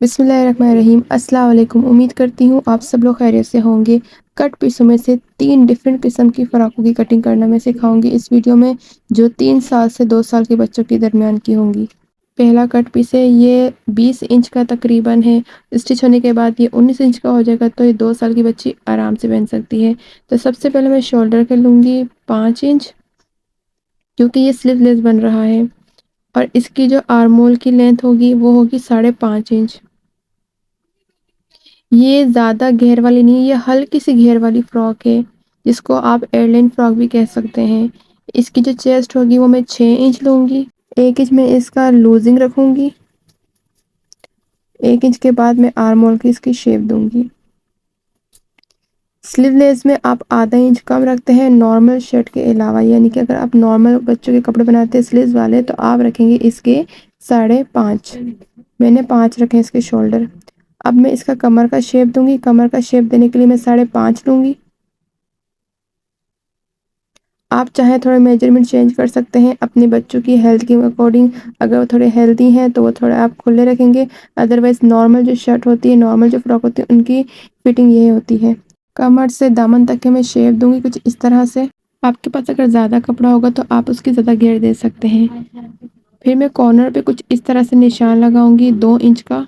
بسم اللہ الرحمن الرحیم۔ السلام علیکم۔ امید کرتی ہوں آپ سب لوگ خیریت سے ہوں گے۔ کٹ پیسوں میں سے 3 ڈیفرنٹ قسم کی فراقوں کی کٹنگ کرنا میں سکھاؤں گی اس ویڈیو میں، جو 3 سال سے 2 سال کے بچوں کے درمیان کی ہوں گی۔ پہلا کٹ پیس ہے، یہ 20 انچ کا تقریباً ہے۔ اسٹچ ہونے کے بعد یہ 19 انچ کا ہو جائے گا، تو یہ 2 سال کی بچی آرام سے پہن سکتی ہے۔ تو سب سے پہلے میں شولڈر کے لوں گی 5 انچ، کیونکہ یہ سلیو لیس بن رہا ہے، اور اس کی جو آرم ہول کی لینتھ ہوگی وہ ہوگی 5.5 انچ۔ یہ زیادہ گھیر والی نہیں، یہ ہلکی سی گھیر والی فراک ہے، جس کو آپ ایئر لائن فراک بھی کہہ سکتے ہیں۔ اس کی جو چیسٹ ہوگی وہ میں 6 انچ لوں گی۔ 1 انچ میں اس کا لوزنگ رکھوں گی۔ 1 انچ کے بعد میں آرم ہول کی اس کی شیپ دوں گی۔ سلیو لیس میں آپ آدھا انچ کم رکھتے ہیں نارمل شرٹ کے علاوہ، یعنی کہ اگر آپ نارمل بچوں کے کپڑے بناتے ہیں سلیوز والے، تو آپ رکھیں گے اس کے 5.5۔ میں نے 5 رکھے اس کے شولڈر۔ اب میں اس کا کمر کا شیپ دوں گی۔ کمر کا شیپ دینے کے لیے میں 5.5 لوں گی۔ آپ چاہیں تھوڑا میجرمنٹ چینج کر سکتے ہیں اپنے بچوں کی ہیلتھ کے اکارڈنگ۔ اگر وہ تھوڑے ہیلتھی ہیں تو وہ تھوڑا آپ کھلے رکھیں گے، ادروائز نارمل جو شرٹ ہوتی ہے، نارمل جو فراک ہوتی ہے، ان کی فٹنگ یہ ہوتی ہے۔ کمر سے دامن تک کے میں شیپ دوں گی کچھ اس طرح سے۔ آپ کے پاس اگر زیادہ کپڑا ہوگا تو آپ اس کی زیادہ گھیر دے سکتے ہیں۔ پھر میں کارنر پہ کچھ اس طرح سے نشان لگاؤں گی 2 انچ کا،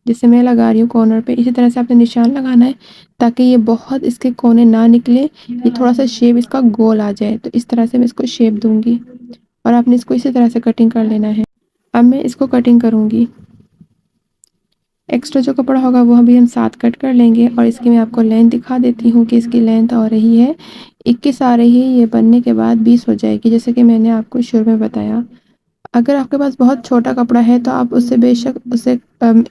جسے میں لگا رہی ہوں کارنر پہ۔ اسی طرح سے آپ نے نشان لگانا ہے تاکہ یہ بہت اس کے کونے نہ نکلے، یہ تھوڑا سا شیپ اس کا گول آ جائے۔ تو اس طرح سے میں اس کو شیپ دوں گی، اور آپ نے اس کو اسی طرح سے کٹنگ کر لینا ہے۔ اب میں اس کو کٹنگ کروں گی۔ ایکسٹرا جو کپڑا ہوگا وہ بھی ہم ساتھ کٹ کر لیں گے، اور اس کی میں آپ کو لینتھ دکھا دیتی ہوں کہ اس کی لینتھ آ رہی ہے 21 آ رہی ہے۔ یہ بننے کے بعد 20 ہو جائے گی، جیسے کہ میں نے آپ کو شروع میں بتایا۔ اگر آپ کے پاس بہت چھوٹا کپڑا ہے تو آپ اس سے بے شک اسے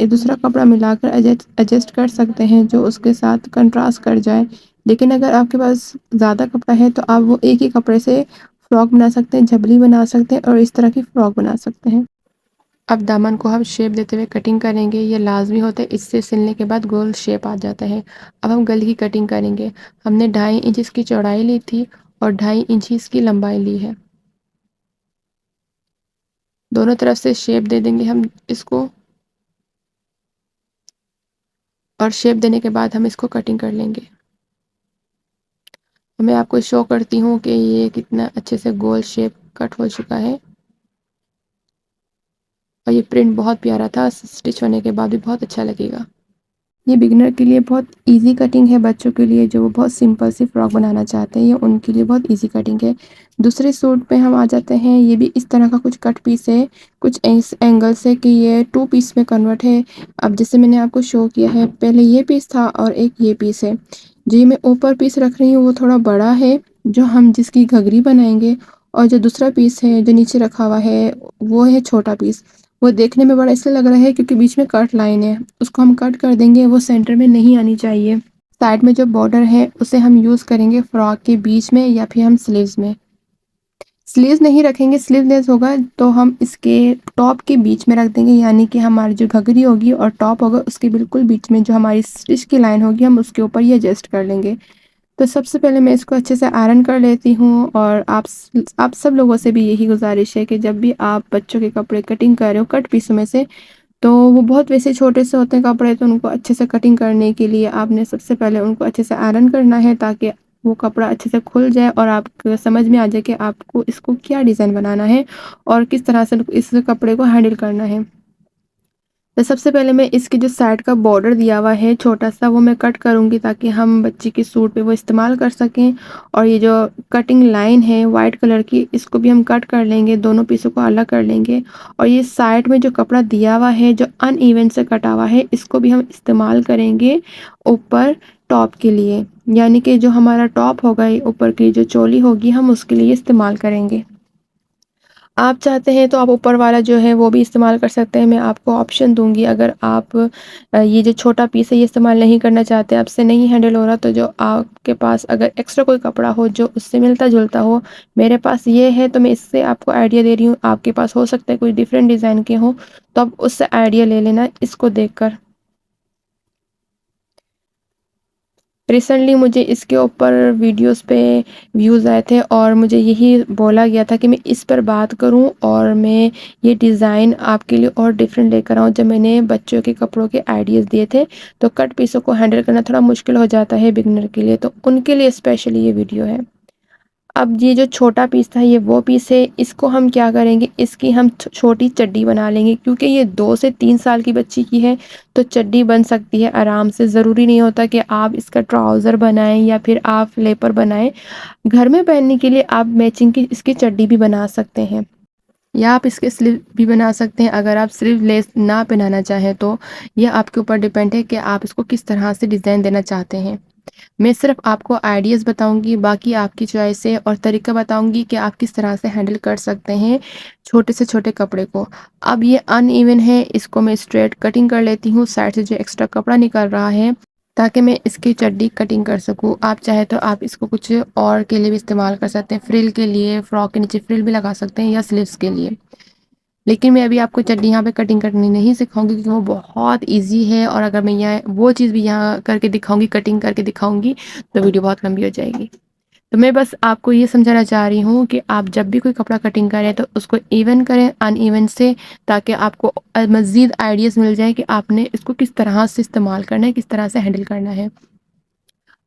دوسرا کپڑا ملا کر ایڈجسٹ کر سکتے ہیں، جو اس کے ساتھ کنٹراسٹ کر جائے۔ لیکن اگر آپ کے پاس زیادہ کپڑا ہے تو آپ وہ ایک ہی کپڑے سے فراک بنا سکتے ہیں، جھبلی بنا سکتے ہیں، اور اس طرح کی فراک بنا سکتے ہیں۔ اب دامن کو ہم شیپ دیتے ہوئے کٹنگ کریں گے، یہ لازمی ہوتا ہے، اس سے سلنے کے بعد گول شیپ آ جاتا ہے۔ اب ہم گلے کی کٹنگ کریں گے۔ ہم نے 2.5 انچ اس کی چوڑائی لی تھی اور 2.5 انچ اس کی لمبائی لی ہے۔ دونوں طرف سے شیپ دے دیں گے ہم اس کو، اور شیپ دینے کے بعد ہم اس کو کٹنگ کر لیں گے۔ میں آپ کو شو کرتی ہوں کہ یہ کتنا اچھے سے گول شیپ کٹ ہو چکا ہے، اور یہ پرنٹ بہت پیارا تھا، سٹچ ہونے کے بعد بھی بہت اچھا لگے گا۔ یہ بگنر کے لیے بہت ایزی کٹنگ ہے، بچوں کے لیے جو بہت سمپل سی فراک بنانا چاہتے ہیں، یہ ان کے لیے بہت ایزی کٹنگ ہے۔ دوسرے سوٹ پہ ہم آ جاتے ہیں۔ یہ بھی اس طرح کا کچھ کٹ پیس ہے، کچھ اس اینگل سے کہ یہ 2 پیس میں کنورٹ ہے۔ اب جیسے میں نے آپ کو شو کیا ہے، پہلے یہ پیس تھا اور ایک یہ پیس ہے۔ جو میں اوپر پیس رکھ رہی ہوں وہ تھوڑا بڑا ہے، جو ہم جس کی گھگری بنائیں گے، اور جو دوسرا پیس ہے جو نیچے رکھا ہوا ہے وہ ہے چھوٹا پیس۔ وہ دیکھنے میں بڑا اس لیے لگ رہا ہے کیونکہ بیچ میں کٹ لائن ہے، اس کو ہم کٹ کر دیں گے، وہ سینٹر میں نہیں آنی چاہیے۔ سائڈ میں جو بارڈر ہے اسے ہم یوز کریں گے فراک کے بیچ میں، یا پھر ہم سلیوز میں۔ سلیوز نہیں رکھیں گے، سلیو لیس ہوگا تو ہم اس کے ٹاپ کے بیچ میں رکھ دیں گے، یعنی کہ ہماری جو گھگری ہوگی اور ٹاپ ہوگا اس کے بالکل بیچ میں جو ہماری سٹچ کی لائن ہوگی ہم اس کے اوپر یہ ایڈجسٹ کر لیں گے۔ تو سب سے پہلے میں اس کو اچھے سے آئرن کر لیتی ہوں، اور آپ سب لوگوں سے بھی یہی گزارش ہے کہ جب بھی آپ بچوں کے کپڑے کٹنگ کر رہے ہو کٹ پیسوں میں سے، تو وہ بہت ویسے چھوٹے سے ہوتے ہیں کپڑے، تو ان کو اچھے سے کٹنگ کرنے کے لیے آپ نے سب سے پہلے ان کو اچھے سے آئرن کرنا ہے، تاکہ وہ کپڑا اچھے سے کھل جائے اور آپ کو سمجھ میں آ جائے کہ آپ کو اس کو کیا ڈیزائن بنانا ہے اور کس طرح سے اس کپڑے کو ہینڈل کرنا ہے۔ تو سب سے پہلے میں اس کی جو سائڈ کا بارڈر دیا ہوا ہے چھوٹا سا، وہ میں کٹ کروں گی تاکہ ہم بچی کے سوٹ پہ وہ استعمال کر سکیں۔ اور یہ جو کٹنگ لائن ہے وائٹ کلر کی، اس کو بھی ہم کٹ کر لیں گے، دونوں پیسوں کو الگ کر لیں گے۔ اور یہ سائڈ میں جو کپڑا دیا ہوا ہے جو ان ایون سے کٹا ہوا ہے، اس کو بھی ہم استعمال کریں گے اوپر ٹاپ کے لیے، یعنی کہ جو ہمارا ٹاپ ہوگا، اوپر کی جو چولی ہوگی ہم اس کے لیے استعمال کریں گے۔ آپ چاہتے ہیں تو آپ اوپر والا جو ہے وہ بھی استعمال کر سکتے ہیں، میں آپ کو آپشن دوں گی۔ اگر آپ یہ جو چھوٹا پیس ہے یہ استعمال نہیں کرنا چاہتے، آپ سے نہیں ہینڈل ہو رہا، تو جو آپ کے پاس اگر ایکسٹرا کوئی کپڑا ہو جو اس سے ملتا جلتا ہو، میرے پاس یہ ہے تو میں اس سے آپ کو آئیڈیا دے رہی ہوں، آپ کے پاس ہو سکتا ہے کوئی ڈیفرنٹ ڈیزائن کے ہوں، تو آپ اس سے آئیڈیا لے لینا اس کو دیکھ کر۔ ریسنٹلی مجھے اس کے اوپر ویڈیوز پہ ویوز آئے تھے اور مجھے یہی بولا گیا تھا کہ میں اس پر بات کروں اور میں یہ ڈیزائن آپ کے لیے اور ڈیفرنٹ لے کر آؤں. جب میں نے بچوں کے کپڑوں کے آئیڈیاز دیے تھے تو کٹ پیسوں کو ہینڈل کرنا تھوڑا مشکل ہو جاتا ہے بگنر کے لیے، تو ان کے لیے اسپیشلی یہ ویڈیو ہے. اب یہ جو چھوٹا پیس تھا یہ وہ پیس ہے، اس کو ہم کیا کریں گے، اس کی ہم چھوٹی چڈی بنا لیں گے کیونکہ یہ 2 سے 3 سال کی بچی کی ہے تو چڈی بن سکتی ہے آرام سے. ضروری نہیں ہوتا کہ آپ اس کا ٹراؤزر بنائیں یا پھر آپ فلیپر بنائیں. گھر میں پہننے کے لیے آپ میچنگ کی اس کی چڈی بھی بنا سکتے ہیں یا آپ اس کے سلیو بھی بنا سکتے ہیں اگر آپ سلیو لیس نہ پہنانا چاہیں تو. یہ آپ کے اوپر ڈیپینڈ ہے کہ آپ اس کو کس طرح سے ڈیزائن دینا چاہتے ہیں. میں صرف آپ کو آئیڈیاز بتاؤں گی، باقی آپ کی چوائس ہے، اور طریقہ بتاؤں گی کہ آپ کس طرح سے ہینڈل کر سکتے ہیں چھوٹے سے چھوٹے کپڑے کو. اب یہ ان ایون ہے، اس کو میں اسٹریٹ کٹنگ کر لیتی ہوں سائڈ سے جو ایکسٹرا کپڑا نکل رہا ہے تاکہ میں اس کی چڈی کٹنگ کر سکوں. آپ چاہے تو آپ اس کو کچھ اور کے لیے بھی استعمال کر سکتے ہیں، فرل کے لیے، فراک کے نیچے فرل بھی لگا سکتے ہیں یا سلیوز کے لیے. لیکن میں ابھی آپ کو چڈی یہاں پہ کٹنگ کرنی نہیں سکھاؤں گی کیونکہ وہ بہت ایزی ہے، اور اگر میں یہاں وہ چیز بھی یہاں کر کے دکھاؤں گی، کٹنگ کر کے دکھاؤں گی تو ویڈیو بہت لمبی ہو جائے گی. تو میں بس آپ کو یہ سمجھانا چاہ رہی ہوں کہ آپ جب بھی کوئی کپڑا کٹنگ کریں تو اس کو ایون کریں ان ایون سے، تاکہ آپ کو مزید آئیڈیاز مل جائے کہ آپ نے اس کو کس طرح سے استعمال کرنا ہے، کس طرح سے ہینڈل کرنا ہے.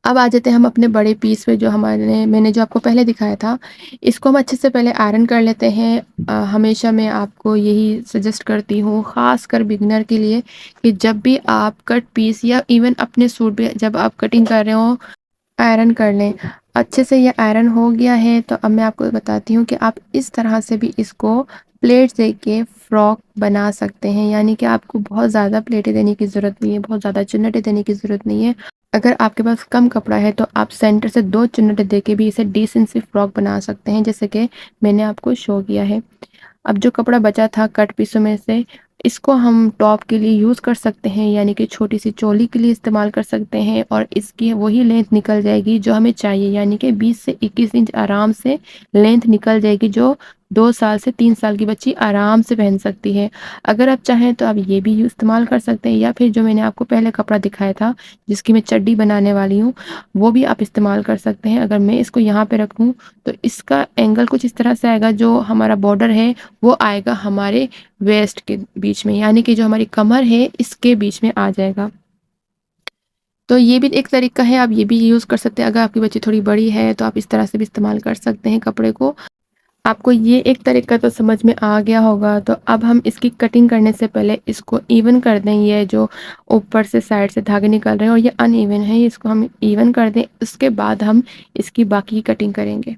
اب آ جاتے ہیں ہم اپنے بڑے پیس پہ جو میں نے جو آپ کو پہلے دکھایا تھا. اس کو ہم اچھے سے پہلے آئرن کر لیتے ہیں. ہمیشہ میں آپ کو یہی سجیسٹ کرتی ہوں خاص کر بگنر کے لیے کہ جب بھی آپ کٹ پیس یا ایون اپنے سوٹ پہ جب آپ کٹنگ کر رہے ہوں آئرن کر لیں. اچھے سے یہ آئرن ہو گیا ہے تو اب میں آپ کو بتاتی ہوں کہ آپ اس طرح سے بھی اس کو پلیٹس دے کے فراک بنا سکتے ہیں. یعنی کہ آپ کو بہت زیادہ پلیٹیں دینے کی ضرورت نہیں ہے، بہت زیادہ چنٹیں دینے کی ضرورت نہیں ہے. اگر آپ کے پاس کم کپڑا ہے تو آپ سینٹر سے 2 چنٹیں دے کے بھی اسے ڈیسنٹ سی فراک بنا سکتے ہیں جیسے کہ میں نے آپ کو شو کیا ہے. اب جو کپڑا بچا تھا کٹ پیسوں میں سے اس کو ہم ٹاپ کے لیے یوز کر سکتے ہیں، یعنی کہ چھوٹی سی چولی کے لیے استعمال کر سکتے ہیں، اور اس کی وہی لینتھ نکل جائے گی جو ہمیں چاہیے. یعنی کہ 20 سے 21 انچ آرام سے لینتھ نکل جائے گی جو 2 سال سے 3 سال کی بچی آرام سے پہن سکتی ہے. اگر آپ چاہیں تو آپ یہ بھی استعمال کر سکتے ہیں، یا پھر جو میں نے آپ کو پہلے کپڑا دکھایا تھا جس کی میں چڈی بنانے والی ہوں وہ بھی آپ استعمال کر سکتے ہیں. اگر میں اس کو یہاں پہ رکھوں تو اس کا اینگل کچھ اس طرح سے آئے گا، جو ہمارا بارڈر ہے وہ آئے گا ہمارے ویسٹ کے بیچ میں، یعنی کہ جو ہماری کمر ہے اس کے بیچ میں آ جائے گا. تو یہ بھی ایک طریقہ ہے، آپ یہ بھی یوز کر سکتے ہیں. اگر آپ کی بچی تھوڑی بڑی ہے تو آپ اس طرح سے بھی استعمال کر سکتے ہیں کپڑے کو. آپ کو یہ ایک طریقہ تو سمجھ میں آ گیا ہوگا. تو اب ہم اس کی کٹنگ کرنے سے پہلے اس کو ایون کر دیں. یہ جو اوپر سے سائڈ سے دھاگے نکل رہے ہیں اور یہ ان ایون ہے، اس کو ہم ایون کر دیں. اس کے بعد ہم اس کی باقی کٹنگ کریں گے.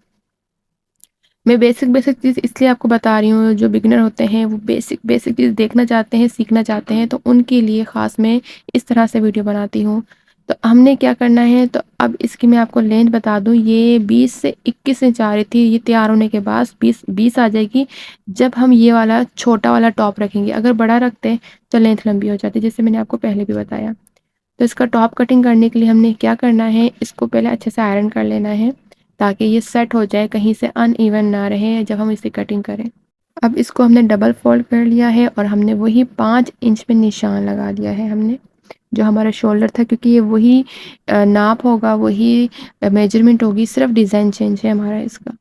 میں بیسک چیز اس لیے آپ کو بتا رہی ہوں، جو بگنر ہوتے ہیں وہ بیسک چیز دیکھنا چاہتے ہیں، سیکھنا چاہتے ہیں، تو ان کے لیے خاص میں اس طرح سے ویڈیو بناتی ہوں. تو ہم نے کیا کرنا ہے، تو اب اس کی میں آپ کو لینتھ بتا دوں. یہ 20 سے 21 انچ آ رہی تھی، یہ تیار ہونے کے بعد 20 آ جائے گی جب ہم یہ والا چھوٹا والا ٹاپ رکھیں گے. اگر بڑا رکھتے تو لینتھ لمبی ہو جاتی جیسے میں نے آپ کو پہلے بھی بتایا. تو اس کا ٹاپ کٹنگ کرنے کے لیے ہم نے کیا کرنا ہے، اس کو پہلے اچھے سے آئرن کر لینا ہے تاکہ یہ سیٹ ہو جائے، کہیں سے ان ایون نہ رہے جب ہم اسے کٹنگ کریں. اب اس کو ہم نے ڈبل فولڈ کر لیا ہے اور ہم نے وہی 5 انچ پہ نشان لگا دیا ہے. ہم نے جو ہمارا شولڈر تھا، کیونکہ یہ وہی ناپ ہوگا، وہی میجرمنٹ ہوگی، صرف ڈیزائن چینج ہے ہمارا اس کا.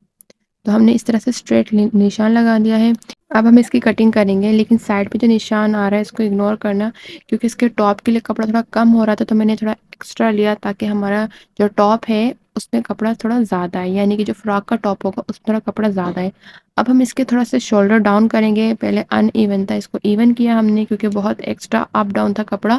تو ہم نے اس طرح سے اسٹریٹ نشان لگا دیا ہے. اب ہم اس کی کٹنگ کریں گے، لیکن سائڈ پہ جو نشان آ رہا ہے اس کو اگنور کرنا، کیونکہ اس کے ٹاپ کے لیے کپڑا تھوڑا کم ہو رہا تھا تو میں نے تھوڑا ایکسٹرا لیا تاکہ ہمارا جو ٹاپ ہے اس میں کپڑا تھوڑا زیادہ ہے. یعنی کہ جو فراک کا ٹاپ ہوگا اس میں تھوڑا کپڑا زیادہ ہے. اب ہم اس کے تھوڑا سے شولڈر ڈاؤن کریں گے. پہلے ان ایون تھا، اس کو ایون کیا ہم نے کیونکہ بہت ایکسٹرا اپ ڈاؤن تھا کپڑا.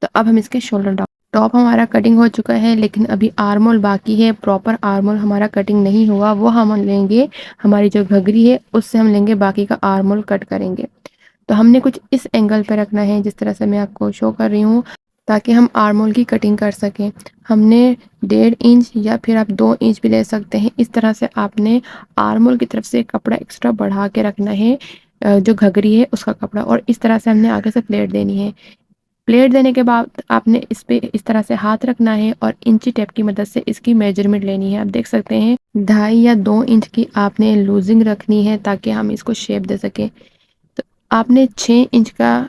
تو اب ہم اس کے شولڈر ڈاؤن. ٹاپ ہمارا کٹنگ ہو چکا ہے لیکن ابھی آرمول باقی ہے. پراپر آرمول ہمارا کٹنگ نہیں ہوا، وہ ہم لیں گے ہماری جو گھگری ہے اس سے ہم لیں گے، باقی کا آرمول کٹ کریں گے. تو ہم نے کچھ اس اینگل پہ رکھنا ہے جس طرح سے میں آپ کو شو کر رہی ہوں تاکہ ہم آرمول کی کٹنگ کر سکیں. ہم نے 1.5 انچ یا پھر آپ 2 انچ بھی لے سکتے ہیں. اس طرح سے آپ نے آرمول کی طرف سے کپڑا ایکسٹرا بڑھا کے رکھنا ہے، جو گھگری ہے اس کا کپڑا. اور اس طرح سے ہم نے آگے سے پلیٹ دینی ہے. پلیٹ دینے کے بعد آپ نے اس پہ اس طرح سے ہاتھ رکھنا ہے اور انچی ٹیپ کی مدد سے اس کی میجرمنٹ لینی ہے. آپ دیکھ سکتے ہیں 2.5 یا 2 انچ کی آپ نے لوزنگ رکھنی ہے تاکہ ہم اس کو شیپ دے سکیں. تو آپ نے 6 انچ کا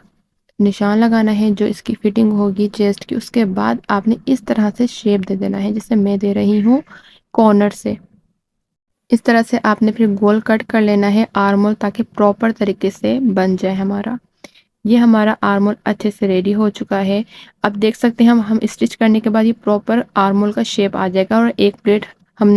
نشان لگانا ہے جو اس کی فٹنگ ہوگی چیسٹ کی، اس کے بعد آپ نے اس طرح سے شیپ دے دینا ہے جسے میں دے رہی ہوں کارنر سے. اس طرح سے آپ نے پھر گول کٹ کر لینا ہے آرم ہول تاکہ پراپر طریقے سے بن جائے ہمارا. یہ ہمارا آرم ہول اچھے سے ریڈی ہو چکا ہے. اب دیکھ سکتے ہیں ہم اسٹچ کرنے کے بعد یہ پراپر آرم ہول کا شیپ آ جائے گا اور ایک پلیٹ ہم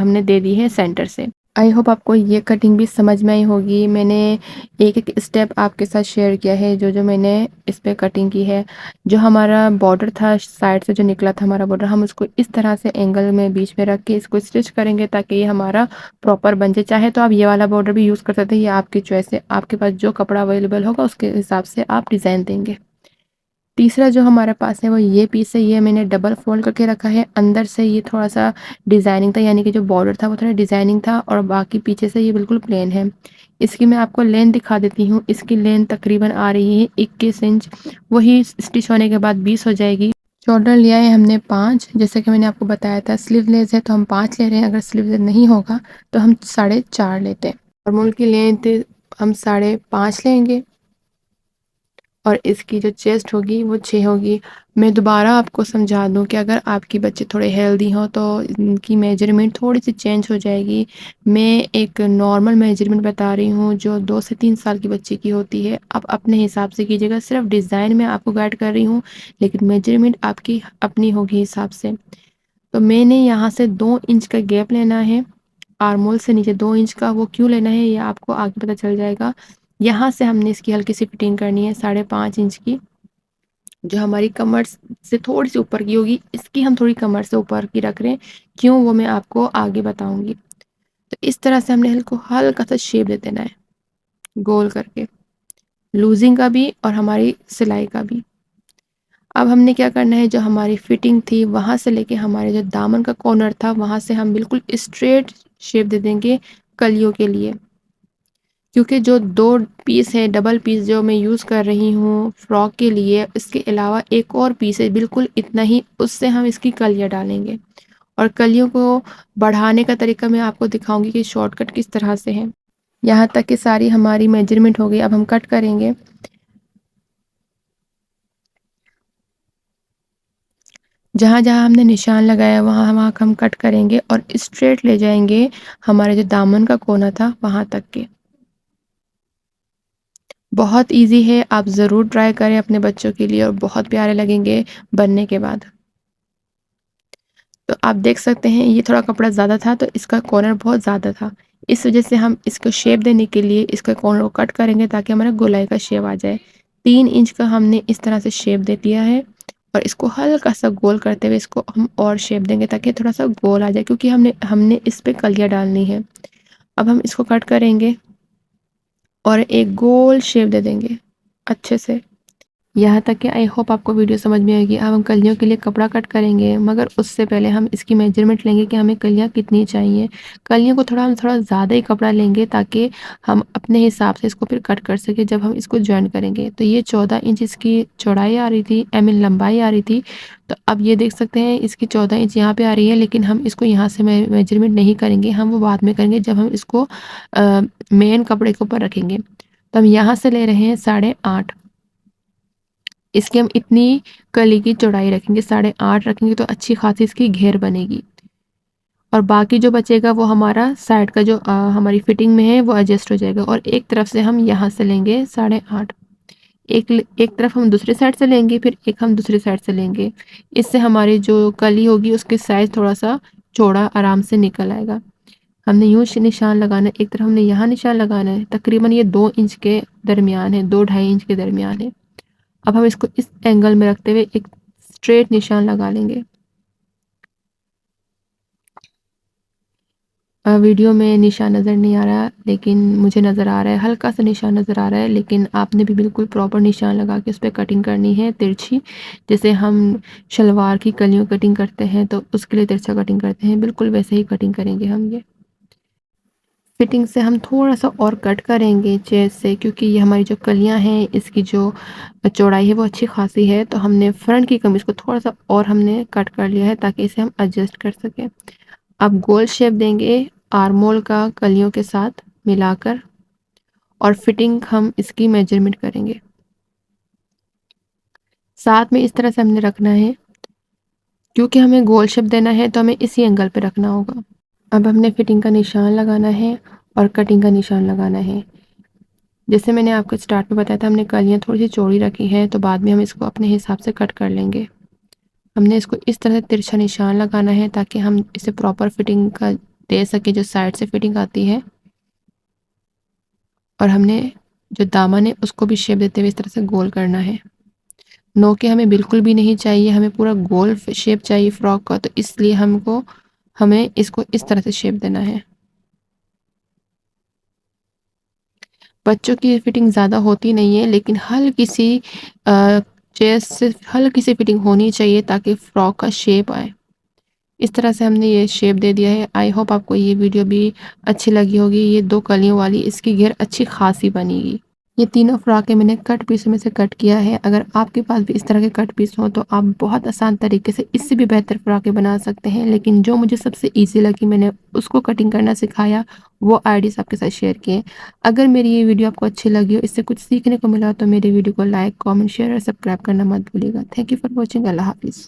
نے دے دی ہے سینٹر سے. آئی ہوپ آپ کو یہ کٹنگ بھی سمجھ میں آئی ہوگی. میں نے ایک ایک اسٹیپ آپ کے ساتھ شیئر کیا ہے جو میں نے اس پہ کٹنگ کی ہے. جو ہمارا بارڈر تھا سائڈ سے جو نکلا تھا ہمارا بارڈر، ہم اس کو اس طرح سے اینگل میں بیچ میں رکھ کے اس کو اسٹچ کریں گے تاکہ یہ ہمارا پراپر بن جائے. چاہے تو آپ یہ والا بارڈر بھی یوز کر سکتے ہیں، یہ آپ کی چوائس ہے. آپ کے پاس جو کپڑا اویلیبل ہوگا اس کے حساب سے آپ ڈیزائن دیں گے. تیسرا جو ہمارے پاس ہے وہ یہ پیس ہے. یہ میں نے ڈبل فولڈ کر کے رکھا ہے. اندر سے یہ تھوڑا سا ڈیزائننگ تھا، یعنی کہ جو بارڈر تھا وہ تھوڑا ڈیزائننگ تھا اور باقی پیچھے سے یہ بالکل پلین ہے. اس کی میں آپ کو لینتھ دکھا دیتی ہوں. اس کی لینتھ تقریباً آ رہی ہے 21 انچ. وہی اسٹچ ہونے کے بعد 20 ہو جائے گی. شولڈر لیا ہے ہم نے 5، جیسے کہ میں نے آپ کو بتایا تھا سلیو لیس ہے تو ہم 5 لے رہے ہیں. اگر سلیو لیس نہیں ہوگا تو ہم 4.5 لیتے ہیں. اور مول کی لینتھ ہم 5.5 لیں گے اور اس کی جو چیسٹ ہوگی وہ 6 ہوگی. میں دوبارہ آپ کو سمجھا دوں کہ اگر آپ کی بچے تھوڑے ہیلدی ہوں تو ان کی میجرمنٹ تھوڑی سی چینج ہو جائے گی. میں ایک نارمل میجرمنٹ بتا رہی ہوں جو 2 سے 3 سال کی بچے کی ہوتی ہے. آپ اپنے حساب سے کیجیے گا. صرف ڈیزائن میں آپ کو گائڈ کر رہی ہوں لیکن میجرمنٹ آپ کی اپنی ہوگی حساب سے. تو میں نے یہاں سے 2 انچ کا گیپ لینا ہے. آرم ہول سے نیچے 2 انچ کا. وہ کیوں لینا ہے یہ آپ کو آگے پتہ چل جائے گا. یہاں سے ہم نے اس کی ہلکی سی فٹنگ کرنی ہے 5.5 انچ کی، جو ہماری کمر سے تھوڑی سی اوپر کی ہوگی. اس کی ہم تھوڑی کمر سے اوپر کی رکھ رہے ہیں. کیوں وہ میں آپ کو آگے بتاؤں گی. تو اس طرح سے ہم نے ہلکا سا شیپ دے دینا ہے گول کر کے، لوزنگ کا بھی اور ہماری سلائی کا بھی. اب ہم نے کیا کرنا ہے، جو ہماری فٹنگ تھی وہاں سے لے کے ہمارے جو دامن کا کارنر تھا وہاں سے ہم بالکل اسٹریٹ شیپ دے دیں گے کلیوں کے لیے. کیونکہ جو 2 پیس ہے ڈبل پیس جو میں یوز کر رہی ہوں فراک کے لیے، اس کے علاوہ ایک اور پیس ہے بالکل اتنا ہی، اس سے ہم اس کی کلیاں ڈالیں گے. اور کلیوں کو بڑھانے کا طریقہ میں آپ کو دکھاؤں گی کہ شارٹ کٹ کس طرح سے ہے. یہاں تک کہ ساری ہماری میجرمنٹ ہو گئی. اب ہم کٹ کریں گے. جہاں جہاں ہم نے نشان لگایا وہاں وہاں ہم کٹ کریں گے اور اسٹریٹ لے جائیں گے ہمارے جو دامن کا کونا تھا وہاں تک کے. بہت ایزی ہے، آپ ضرور ٹرائی کریں اپنے بچوں کے لیے اور بہت پیارے لگیں گے بننے کے بعد. تو آپ دیکھ سکتے ہیں یہ تھوڑا کپڑا زیادہ تھا تو اس کا کارنر بہت زیادہ تھا. اس وجہ سے ہم اس کو شیپ دینے کے لیے اس کا کارنر کو کٹ کریں گے تاکہ ہمارا گولائی کا شیپ آ جائے. 3 انچ کا ہم نے اس طرح سے شیپ دے دیا ہے اور اس کو ہلکا سا گول کرتے ہوئے اس کو ہم اور شیپ دیں گے تاکہ تھوڑا سا گول آ جائے کیونکہ ہم نے اس پہ کلیاں ڈالنی ہے. اب ہم اس کو کٹ کریں گے اور ایک گول شیپ دے دیں گے اچھے سے. یہاں تک کہ آئی ہوپ آپ کو ویڈیو سمجھ میں آئے گی. اب ہم کلیوں کے لیے کپڑا کٹ کریں گے مگر اس سے پہلے ہم اس کی میجرمنٹ لیں گے کہ ہمیں کلیاں کتنی چاہیے. کلیوں کو ہم تھوڑا زیادہ ہی کپڑا لیں گے تاکہ ہم اپنے حساب سے اس کو پھر کٹ کر سکیں جب ہم اس کو جوائن کریں گے. تو یہ 14 انچ اس کی چوڑائی آ رہی تھی، لمبائی آ رہی تھی. تو اب یہ دیکھ سکتے ہیں اس کی 14 انچ یہاں پہ آ رہی ہے لیکن ہم اس کو یہاں سے میجرمنٹ نہیں کریں گے. ہم وہ بعد میں کریں گے جب ہم اس کو مین کپڑے کے اوپر رکھیں گے. تو ہم یہاں سے لے رہے ہیں 8.5. اس کی ہم اتنی کلی کی چوڑائی رکھیں گے، 8.5 رکھیں گے تو اچھی خاصی اس کی گھیر بنے گی. اور باقی جو بچے گا وہ ہمارا سائڈ کا جو ہماری فٹنگ میں ہے وہ ایڈجسٹ ہو جائے گا. اور ایک طرف سے ہم یہاں سے لیں گے 8.5. ایک طرف ہم دوسرے سائڈ سے لیں گے، پھر ایک ہم دوسری سائڈ سے لیں گے. اس سے ہماری جو کلی ہوگی اس کے سائز تھوڑا سا چوڑا آرام سے نکل آئے گا. ہم نے یوں نشان لگانا ہے، ایک طرف ہم نے یہاں نشان لگانا ہے. تقریباً یہ 2 انچ کے درمیان ہے، 2-2.5 انچ کے درمیان ہے. اب ہم اس کو اس اینگل میں رکھتے ہوئے ایک اسٹریٹ نشان لگا لیں گے. ویڈیو میں نشان نظر نہیں آ رہا لیکن مجھے نظر آ رہا ہے، ہلکا سا نشان نظر آ رہا ہے. لیکن آپ نے بھی بالکل پراپر نشان لگا کے اس پہ کٹنگ کرنی ہے ترچھی. جیسے ہم شلوار کی کلیوں کٹنگ کرتے ہیں تو اس کے لیے ترچھا کٹنگ کرتے ہیں، بالکل ویسے ہی کٹنگ کریں گے ہم. یہ فٹنگ سے ہم تھوڑا سا اور کٹ کریں گے چیسٹ سے کیونکہ یہ ہماری جو کلیاں ہیں اس کی جو چوڑائی ہے وہ اچھی خاصی ہے. تو ہم نے فرنٹ کی قمیص کو تھوڑا سا اور ہم نے کٹ کر لیا ہے تاکہ اسے ہم ایڈجسٹ کر سکیں. اب گول شیپ دیں گے آرم ہول کا کلیوں کے ساتھ ملا کر اور فٹنگ ہم اس کی میجرمنٹ کریں گے. ساتھ میں اس طرح سے ہم نے رکھنا ہے، کیونکہ ہمیں گول شیپ دینا ہے تو ہمیں اسی اینگل پہ رکھنا ہوگا۔ اب ہم نے فٹنگ کا نشان لگانا ہے اور کٹنگ کا نشان لگانا ہے۔ جیسے میں نے آپ کو اسٹارٹ میں بتایا تھا، ہم نے کلیاں تھوڑی سی چوڑی رکھی ہیں تو بعد میں ہم اس کو اپنے حساب سے کٹ کر لیں گے۔ ہم نے اس کو اس طرح سے ترچھا نشان لگانا ہے تاکہ ہم اسے پراپر فٹنگ کا دے سکیں، جو سائڈ سے فٹنگ آتی ہے۔ اور ہم نے جو دامن ہے اس کو بھی شیپ دیتے ہوئے اس طرح سے گول کرنا ہے۔ نوکیں ہمیں بالکل بھی نہیں چاہیے، ہمیں پورا گول شیپ چاہیے فراک کا، تو اس لیے ہمیں اس کو اس طرح سے شیپ دینا ہے۔ بچوں کی فٹنگ زیادہ ہوتی نہیں ہے، لیکن ہلکی سی چیسٹ سے ہلکی سی فٹنگ ہونی چاہیے تاکہ فراک کا شیپ آئے۔ اس طرح سے ہم نے یہ شیپ دے دیا ہے۔ آئی ہوپ آپ کو یہ ویڈیو بھی اچھی لگی ہوگی۔ یہ 2 کلیوں والی اس کی گھیر اچھی خاصی بنے گی۔ یہ تینوں فراکیں میں نے کٹ پیسوں میں سے کٹ کیا ہے۔ اگر آپ کے پاس بھی اس طرح کے کٹ پیس ہوں تو آپ بہت آسان طریقے سے اس سے بھی بہتر فراکیں بنا سکتے ہیں، لیکن جو مجھے سب سے ایزی لگی میں نے اس کو کٹنگ کرنا سکھایا، وہ آئیڈیز آپ کے ساتھ شیئر کیے۔ اگر میری یہ ویڈیو آپ کو اچھی لگی ہو، اس سے کچھ سیکھنے کو ملا تو میری ویڈیو کو لائک، کامنٹ، شیئر اور سبسکرائب کرنا مت بھولیے گا۔ Thank you for watching. اللہ حافظ۔